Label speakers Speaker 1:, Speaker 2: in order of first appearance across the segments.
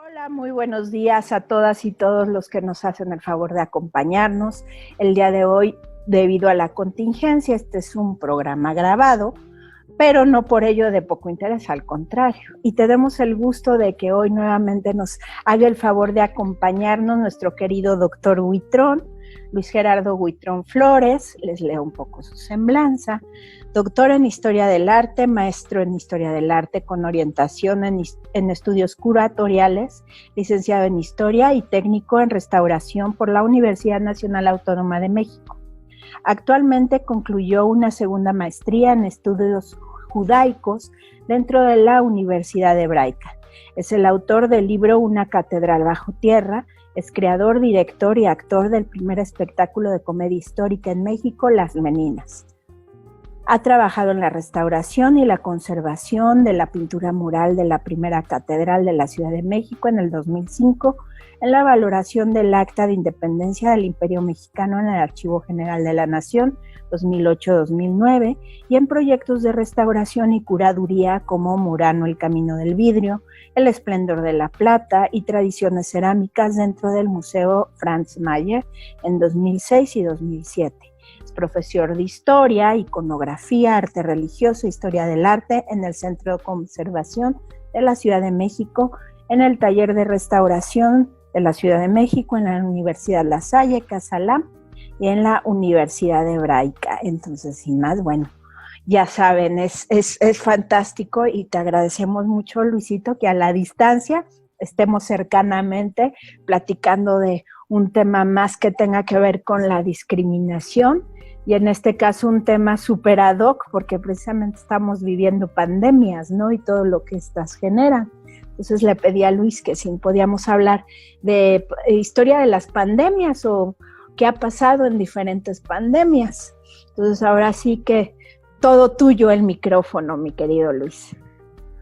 Speaker 1: Hola, muy buenos días a todas y todos los que nos hacen el favor de acompañarnos. El día de hoy, debido a la contingencia, este es un programa grabado, pero no por ello de poco interés, al contrario. Y tenemos el gusto de que hoy nuevamente nos haga el favor de acompañarnos nuestro querido doctor Huitrón, Luis Gerardo Huitrón Flores. Les leo un poco su semblanza. Doctor en Historia del Arte, maestro en Historia del Arte con orientación en estudios curatoriales, licenciado en Historia y técnico en Restauración por la Universidad Nacional Autónoma de México. Actualmente concluyó una segunda maestría en estudios judaicos dentro de la Universidad Hebraica. Es el autor del libro Una catedral bajo tierra. Es creador, director y actor del primer espectáculo de comedia histórica en México, Las Meninas. Ha trabajado en la restauración y la conservación de la pintura mural de la primera catedral de la Ciudad de México en el 2005, en la valoración del Acta de Independencia del Imperio Mexicano en el Archivo General de la Nación 2008-2009 y en proyectos de restauración y curaduría como Murano, El Camino del Vidrio, El Esplendor de la Plata y Tradiciones Cerámicas dentro del Museo Franz Mayer en 2006 y 2007. Es profesor de Historia, Iconografía, Arte Religioso e Historia del Arte en el Centro de Conservación de la Ciudad de México, en el Taller de Restauración de la Ciudad de México, en la Universidad La Salle, Casalam y en la Universidad Hebraica. Entonces, sin más, bueno, ya saben, es fantástico y te agradecemos mucho, Luisito, que a la distancia estemos cercanamente platicando de un tema más que tenga que ver con la discriminación y en este caso un tema super ad hoc porque precisamente estamos viviendo pandemias, ¿no? Y todo lo que estas generan. Entonces le pedí a Luis que si podíamos hablar de historia de las pandemias o qué ha pasado en diferentes pandemias. Entonces ahora sí que todo tuyo el micrófono, mi querido Luis.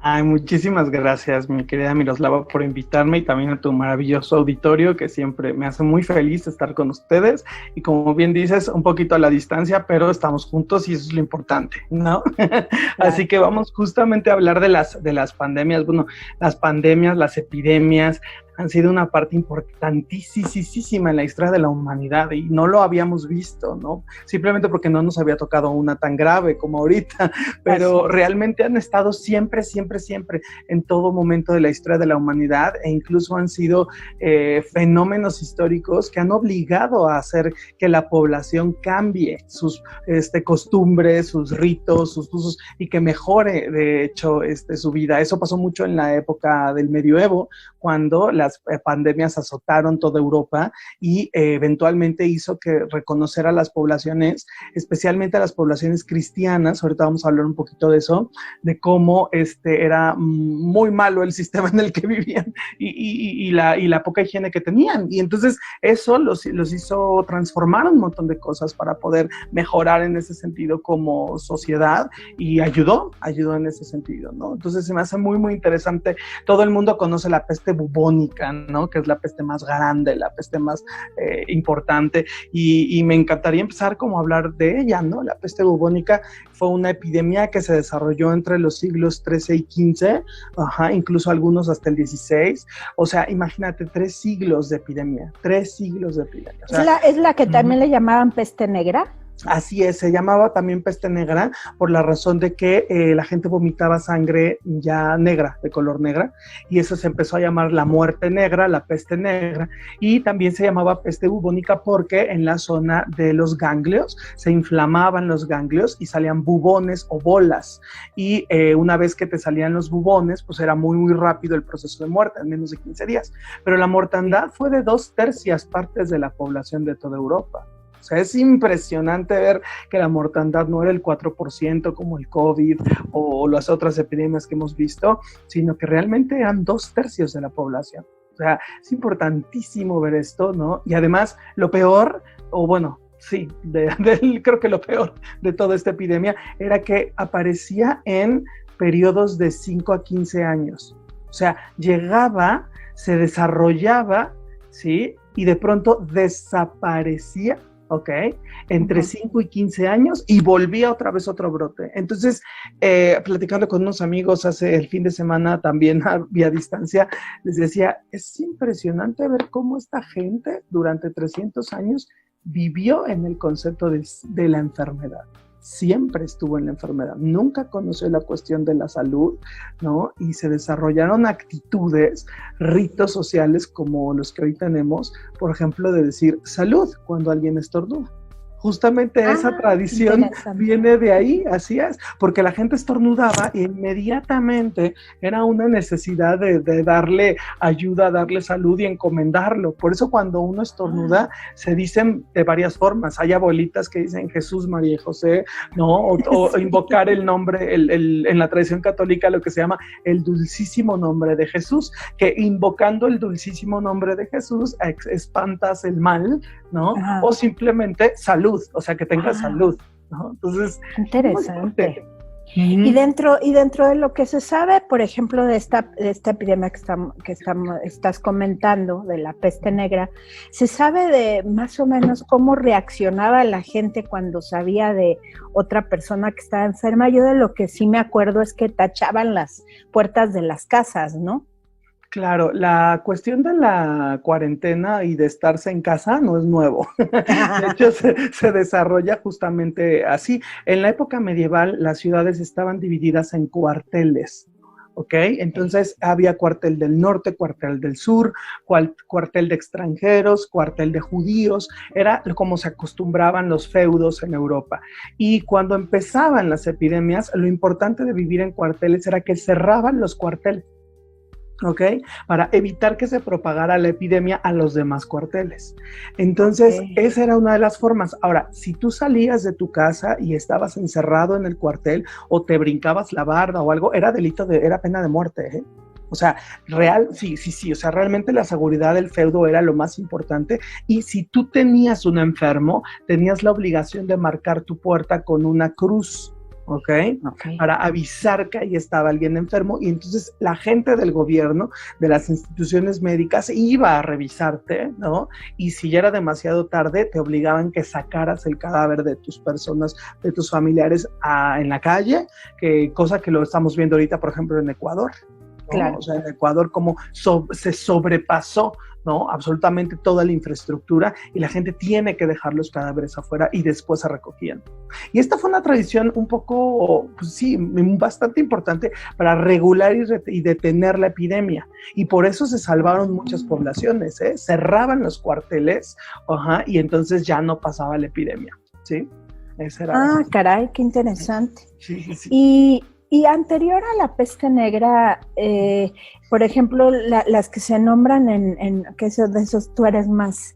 Speaker 2: Ay, muchísimas gracias, mi querida Miroslava, por invitarme y también a tu maravilloso auditorio, que siempre me hace muy feliz estar con ustedes. Y como bien dices, un poquito a la distancia, pero estamos juntos y eso es lo importante, ¿no? Claro. Así que vamos justamente a hablar de las pandemias. Bueno, las pandemias, las epidemias han sido una parte importantísima en la historia de la humanidad y no lo habíamos visto, ¿no? Simplemente porque no nos había tocado una tan grave como ahorita, pero realmente han estado siempre en todo momento de la historia de la humanidad e incluso han sido fenómenos históricos que han obligado a hacer que la población cambie sus costumbres, sus ritos, sus usos y que mejore, de hecho, su vida. Eso pasó mucho en la época del medioevo, cuando las pandemias azotaron toda Europa y eventualmente hizo que reconocer a las poblaciones, especialmente a las poblaciones cristianas, ahorita vamos a hablar un poquito de eso, de cómo era muy malo el sistema en el que vivían y la poca higiene que tenían. Y entonces eso los hizo transformar un montón de cosas para poder mejorar en ese sentido como sociedad y ayudó en ese sentido, ¿no? Entonces se me hace muy interesante. Todo el mundo conoce la peste bubónica, ¿no? Que es la peste más grande, la peste más importante y me encantaría empezar como a hablar de ella, ¿no? La peste bubónica fue una epidemia que se desarrolló entre los siglos XIII y XV, incluso algunos hasta el XVI, o sea, imagínate, 3 siglos de epidemia, 3 siglos de epidemia. O sea,
Speaker 1: ¿Es la que también le llamaban peste negra?
Speaker 2: Así es, se llamaba también peste negra por la razón de que la gente vomitaba sangre ya negra, de color negra, y eso se empezó a llamar la muerte negra, la peste negra, y también se llamaba peste bubónica porque en la zona de los ganglios se inflamaban los ganglios y salían bubones o bolas, y una vez que te salían los bubones, pues era muy rápido el proceso de muerte, en menos de 15 días, pero la mortandad fue de 2/3 partes de la población de toda Europa. O sea, es impresionante ver que la mortandad no era el 4% como el COVID o las otras epidemias que hemos visto, sino que realmente eran 2/3 de la población. O sea, es importantísimo ver esto, ¿no? Y además, lo peor, o bueno, sí, creo que lo peor de toda esta epidemia era que aparecía en periodos de 5 a 15 años. O sea, llegaba, se desarrollaba, ¿sí? Y de pronto desaparecía ¿ok? Entre 5 y 15 años y volvía otra vez otro brote. Entonces, platicando con unos amigos hace el fin de semana también vía distancia, les decía, es impresionante ver cómo esta gente durante 300 años vivió en el concepto de la enfermedad. Siempre estuvo en la enfermedad, nunca conoció la cuestión de la salud, ¿no? Y se desarrollaron actitudes, ritos sociales como los que hoy tenemos, por ejemplo, de decir salud cuando alguien estornuda. Justamente esa tradición viene de ahí, así es, porque la gente estornudaba e inmediatamente era una necesidad de darle ayuda, darle salud y encomendarlo. Por eso cuando uno estornuda se dicen de varias formas. Hay abuelitas que dicen Jesús, María y José, ¿no? O invocar el nombre, en la tradición católica lo que se llama el dulcísimo nombre de Jesús, que invocando el dulcísimo nombre de Jesús espantas el mal, ¿no? O simplemente salud, o sea, que tenga salud, ¿no? Entonces,
Speaker 1: interesante. Y dentro de lo que se sabe, por ejemplo, de esta epidemia que estás comentando, de la peste negra, ¿se sabe de más o menos cómo reaccionaba la gente cuando sabía de otra persona que estaba enferma? Yo de lo que sí me acuerdo es que tachaban las puertas de las casas, ¿no?
Speaker 2: Claro, la cuestión de la cuarentena y de estarse en casa no es nuevo. De hecho, se desarrolla justamente así. En la época medieval, las ciudades estaban divididas en cuarteles, ¿ok? Entonces, había cuartel del norte, cuartel del sur, cuartel de extranjeros, cuartel de judíos. Era como se acostumbraban los feudos en Europa. Y cuando empezaban las epidemias, lo importante de vivir en cuarteles era que cerraban los cuarteles, ¿ok? Para evitar que se propagara la epidemia a los demás cuarteles. Entonces, esa era una de las formas. Ahora, si tú salías de tu casa y estabas encerrado en el cuartel o te brincabas la barda o algo, era era pena de muerte, ¿eh? O sea, sí, o sea, realmente la seguridad del feudo era lo más importante, y si tú tenías un enfermo, tenías la obligación de marcar tu puerta con una cruz, ¿okay? Para avisar que ahí estaba alguien enfermo, y entonces la gente del gobierno, de las instituciones médicas, iba a revisarte, ¿no? Y si ya era demasiado tarde, te obligaban que sacaras el cadáver de tus personas, de tus familiares en la calle, cosa que lo estamos viendo ahorita, por ejemplo, en Ecuador, ¿no? Claro. O sea, en Ecuador como se sobrepasó, ¿no? Absolutamente toda la infraestructura, y la gente tiene que dejar los cadáveres afuera y después se recogían. Y esta fue una tradición un poco, pues sí, bastante importante para regular y detener la epidemia. Y por eso se salvaron muchas poblaciones, ¿eh? Cerraban los cuarteles, y entonces ya no pasaba la epidemia, ¿sí? Esa era
Speaker 1: caray, qué interesante.
Speaker 2: Sí.
Speaker 1: Y anterior a la peste negra, por ejemplo, las que se nombran que de esos tú eres más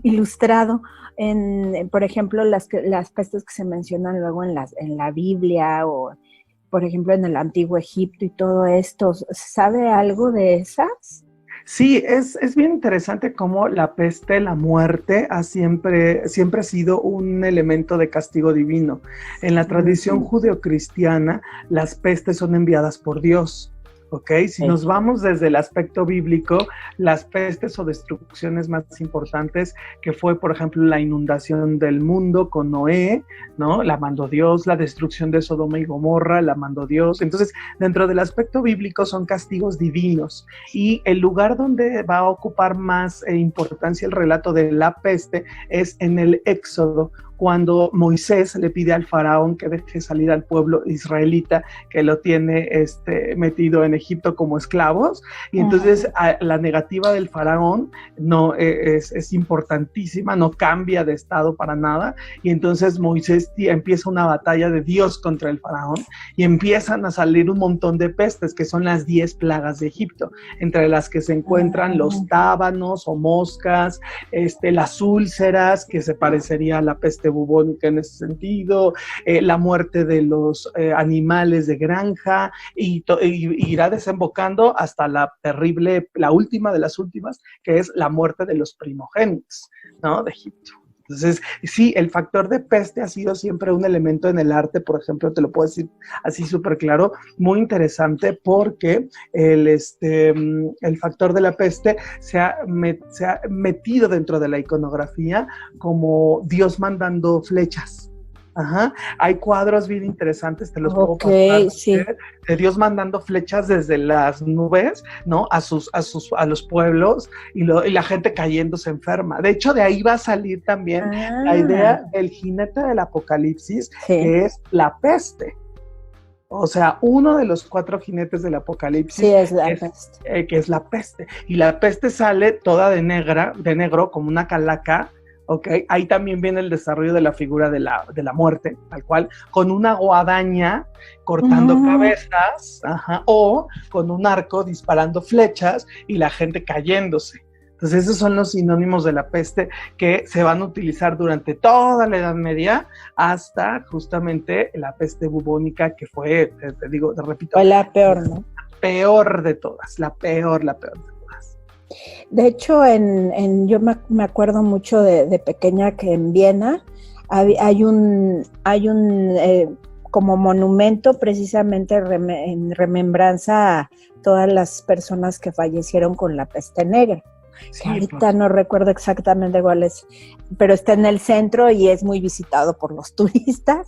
Speaker 1: ilustrado, por ejemplo, las pestes que se mencionan luego en la Biblia, o por ejemplo en el Antiguo Egipto y todo esto, ¿sabe algo de esas?
Speaker 2: Sí, es bien interesante cómo la peste, la muerte, siempre ha sido un elemento de castigo divino. En la tradición judeocristiana, las pestes son enviadas por Dios. ¿Ok? Si nos vamos desde el aspecto bíblico, las pestes o destrucciones más importantes, que fue, por ejemplo, la inundación del mundo con Noé, ¿no? La mandó Dios. La destrucción de Sodoma y Gomorra la mandó Dios. Entonces, dentro del aspecto bíblico son castigos divinos. Y el lugar donde va a ocupar más importancia el relato de la peste es en el Éxodo, cuando Moisés le pide al faraón que deje salir al pueblo israelita, que lo tiene metido en Egipto como esclavos, y entonces la negativa del faraón no es importantísima, no cambia de estado para nada, y entonces Moisés empieza una batalla de Dios contra el faraón, y empiezan a salir un montón de pestes, que son las 10 plagas de Egipto, entre las que se encuentran los tábanos o moscas, las úlceras, que se parecería a la peste bubónica en ese sentido, la muerte de los animales de granja, y irá desembocando hasta la última de las últimas, que es la muerte de los primogénitos, ¿no? De Egipto. Entonces, sí, el factor de peste ha sido siempre un elemento en el arte, por ejemplo, te lo puedo decir así súper claro, muy interesante porque el factor de la peste se ha metido dentro de la iconografía como Dios mandando flechas. Ajá. Hay cuadros bien interesantes, te los puedo pasar,
Speaker 1: sí.
Speaker 2: de Dios mandando flechas desde las nubes, ¿no? A los pueblos y la gente cayéndose enferma. De hecho, de ahí va a salir también la idea del jinete del apocalipsis, que es la peste. O sea, uno de los 4 jinetes del apocalipsis
Speaker 1: es la peste.
Speaker 2: Que es la peste. Y la peste sale toda de negro, como una calaca. Okay. Ahí también viene el desarrollo de la figura de la muerte, tal cual, con una guadaña cortando cabezas, o con un arco disparando flechas y la gente cayéndose. Entonces esos son los sinónimos de la peste que se van a utilizar durante toda la Edad Media hasta justamente la peste bubónica, que fue, te digo, te repito,
Speaker 1: fue la peor, ¿no?
Speaker 2: La peor de todas, la peor de todas.
Speaker 1: De hecho, yo me acuerdo mucho de pequeña que en Viena hay un como monumento precisamente en remembranza a todas las personas que fallecieron con la peste negra. Sí, que ahorita no recuerdo exactamente cuál es, pero está en el centro y es muy visitado por los turistas,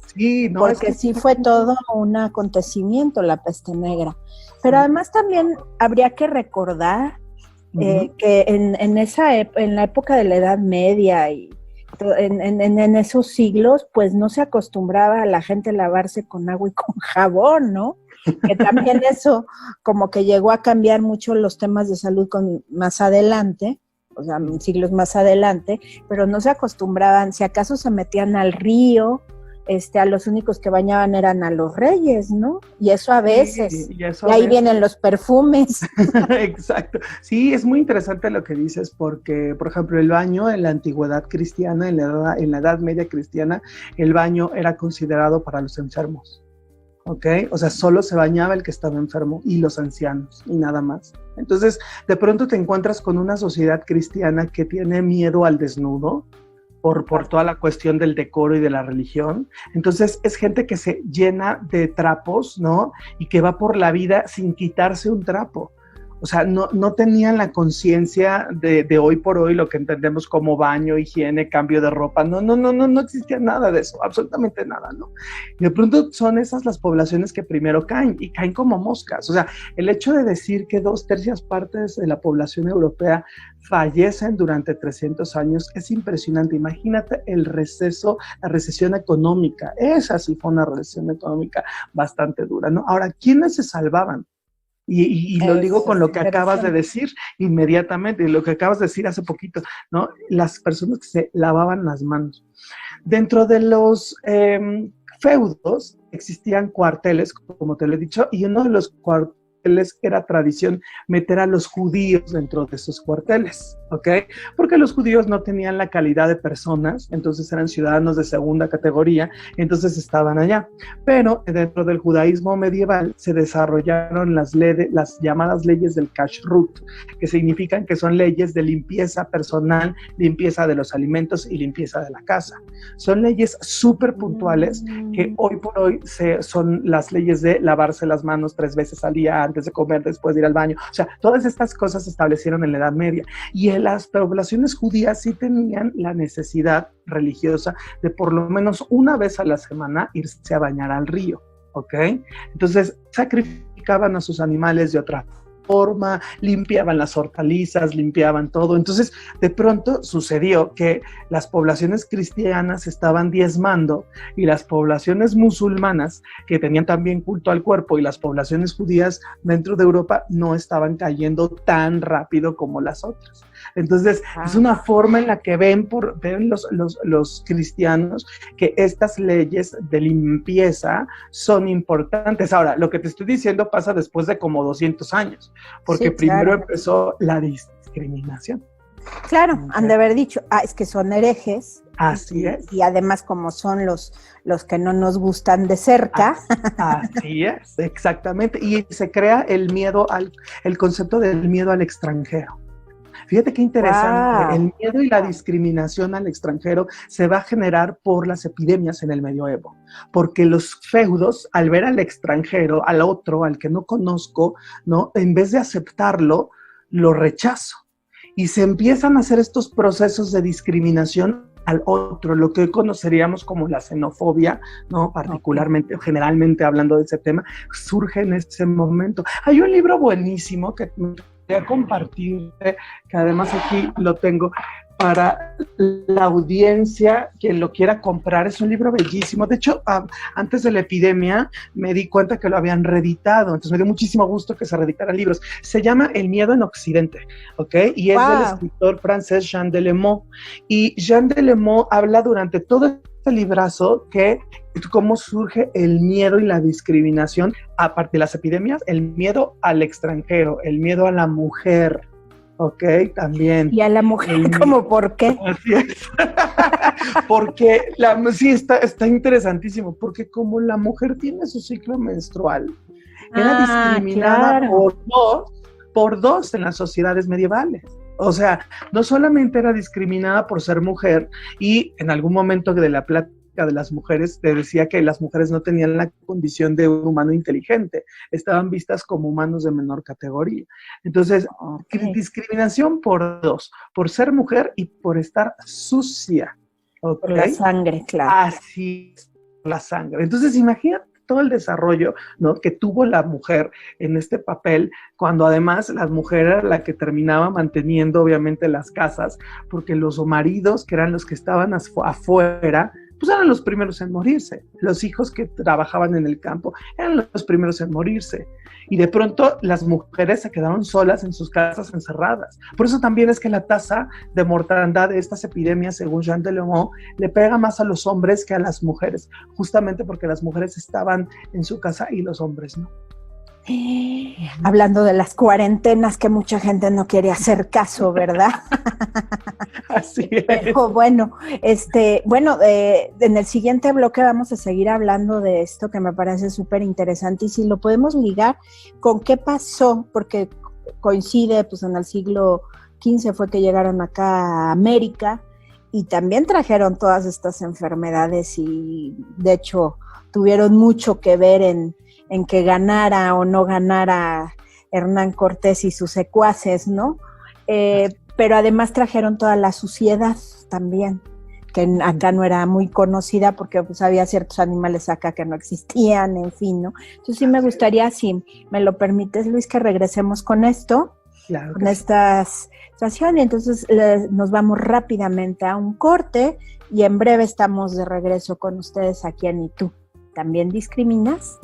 Speaker 1: porque sí fue todo un acontecimiento la peste negra. Pero además también habría que recordar que en la época de la Edad Media y en esos siglos, pues no se acostumbraba a la gente a lavarse con agua y con jabón, ¿no? Que también eso como que llegó a cambiar mucho los temas de salud más adelante, o sea, siglos más adelante, pero no se acostumbraban, si acaso se metían al río, a los únicos que bañaban eran a los reyes, ¿no? Y eso a veces, y ahí vienen los perfumes.
Speaker 2: Exacto. Sí, es muy interesante lo que dices porque, por ejemplo, el baño en la antigüedad cristiana, en la Edad Media cristiana, el baño era considerado para los enfermos, ¿ok? O sea, solo se bañaba el que estaba enfermo y los ancianos y nada más. Entonces, de pronto te encuentras con una sociedad cristiana que tiene miedo al desnudo, por toda la cuestión del decoro y de la religión. Entonces es gente que se llena de trapos, ¿no? Y que va por la vida sin quitarse un trapo. O sea, no tenían la conciencia de hoy por hoy, lo que entendemos como baño, higiene, cambio de ropa. No existía nada de eso, absolutamente nada, ¿no? Y de pronto son esas las poblaciones que primero caen, y caen como moscas. O sea, el hecho de decir que 2/3 partes de la población europea fallecen durante 300 años es impresionante. Imagínate la recesión económica. Esa sí fue una recesión económica bastante dura, ¿no? Ahora, ¿quiénes se salvaban? Y lo digo con lo que acabas de decir inmediatamente, lo que acabas de decir hace poquito, ¿no? Las personas que se lavaban las manos. Dentro de los feudos existían cuarteles, como te lo he dicho, y uno de los cuarteles era tradición meter a los judíos dentro de esos cuarteles, ¿ok? Porque los judíos no tenían la calidad de personas, entonces eran ciudadanos de segunda categoría, entonces estaban allá. Pero dentro del judaísmo medieval se desarrollaron las llamadas leyes del kashrut, que significan que son leyes de limpieza personal, limpieza de los alimentos y limpieza de la casa. Son leyes súper puntuales que hoy por hoy son las leyes de lavarse las manos 3 veces al día, antes de comer, después de ir al baño. O sea, todas estas cosas se establecieron en la Edad Media. Y en las poblaciones judías sí tenían la necesidad religiosa de por lo menos una vez a la semana irse a bañar al río, ¿ok? Entonces, sacrificaban a sus animales de otra forma, limpiaban las hortalizas, limpiaban todo. Entonces, de pronto sucedió que las poblaciones cristianas estaban diezmando y las poblaciones musulmanas, que tenían también culto al cuerpo, y las poblaciones judías dentro de Europa no estaban cayendo tan rápido como las otras. Entonces, es una forma en la que ven los cristianos que estas leyes de limpieza son importantes. Ahora, lo que te estoy diciendo pasa después de como 200 años, porque sí, primero empezó la discriminación.
Speaker 1: Claro, han de haber dicho, es que son herejes.
Speaker 2: Así es.
Speaker 1: Y además, como son los que no nos gustan de cerca.
Speaker 2: Así es, exactamente. Y se crea el concepto del miedo al extranjero. Fíjate qué interesante,
Speaker 1: Wow.
Speaker 2: el miedo y la discriminación al extranjero se va a generar por las epidemias en el medioevo, porque los feudos, al ver al extranjero, al otro, al que no conozco, ¿no? En vez de aceptarlo, lo rechazo. Y se empiezan a hacer estos procesos de discriminación al otro, lo que hoy conoceríamos como la xenofobia, ¿no? Particularmente, o generalmente hablando de ese tema, surge en ese momento. Hay un libro buenísimo que me voy a compartir, que además aquí lo tengo para la audiencia, quien lo quiera comprar, es un libro bellísimo. De hecho, antes de la epidemia me di cuenta que lo habían reeditado, entonces me dio muchísimo gusto que se reeditaran libros. Se llama El miedo en Occidente, ¿ok? Y es del escritor francés Jean Delémont. Y Jean Delémont habla durante todo este librazo que cómo surge el miedo y la discriminación, aparte de las epidemias, el miedo al extranjero, el miedo a la mujer, ok, también.
Speaker 1: Y a la mujer, ¿cómo por qué?
Speaker 2: Así es. Porque sí, está interesantísimo, porque como la mujer tiene su ciclo menstrual, era discriminada
Speaker 1: claro.
Speaker 2: por dos en las sociedades medievales. O sea, no solamente era discriminada por ser mujer, y en algún momento de la plática de las mujeres te decía que las mujeres no tenían la condición de un humano inteligente, estaban vistas como humanos de menor categoría. Entonces, discriminación por dos, por ser mujer y por estar sucia. ¿Okay?
Speaker 1: Por la sangre, claro.
Speaker 2: Así es, la sangre. Entonces, imagínate todo el desarrollo, ¿no?, que tuvo la mujer en este papel, cuando además la mujer era la que terminaba manteniendo obviamente las casas, porque los maridos, que eran los que estaban afuera, pues eran los primeros en morirse. Los hijos que trabajaban en el campo eran los primeros en morirse. Y de pronto las mujeres se quedaron solas en sus casas encerradas. Por eso también es que la tasa de mortandad de estas epidemias, según Jean Delémont, le pega más a los hombres que a las mujeres, justamente porque las mujeres estaban en su casa y los hombres no.
Speaker 1: Hablando de las cuarentenas que mucha gente no quiere hacer caso, ¿verdad?
Speaker 2: Así es.
Speaker 1: Pero bueno, en el siguiente bloque vamos a seguir hablando de esto que me parece súper interesante, y si lo podemos ligar con qué pasó, porque coincide, pues en el siglo XV fue que llegaron acá a América y también trajeron todas estas enfermedades y de hecho tuvieron mucho que ver en que ganara o no ganara Hernán Cortés y sus secuaces, ¿no? Pero además trajeron toda la suciedad también, que acá no era muy conocida porque pues había ciertos animales acá que no existían, en fin, ¿no? Entonces sí me gustaría, si me lo permites, Luis, que regresemos con esto, claro, con esta situación, y entonces nos vamos rápidamente a un corte y en breve estamos de regreso con ustedes aquí en ¿Y tú también discriminas?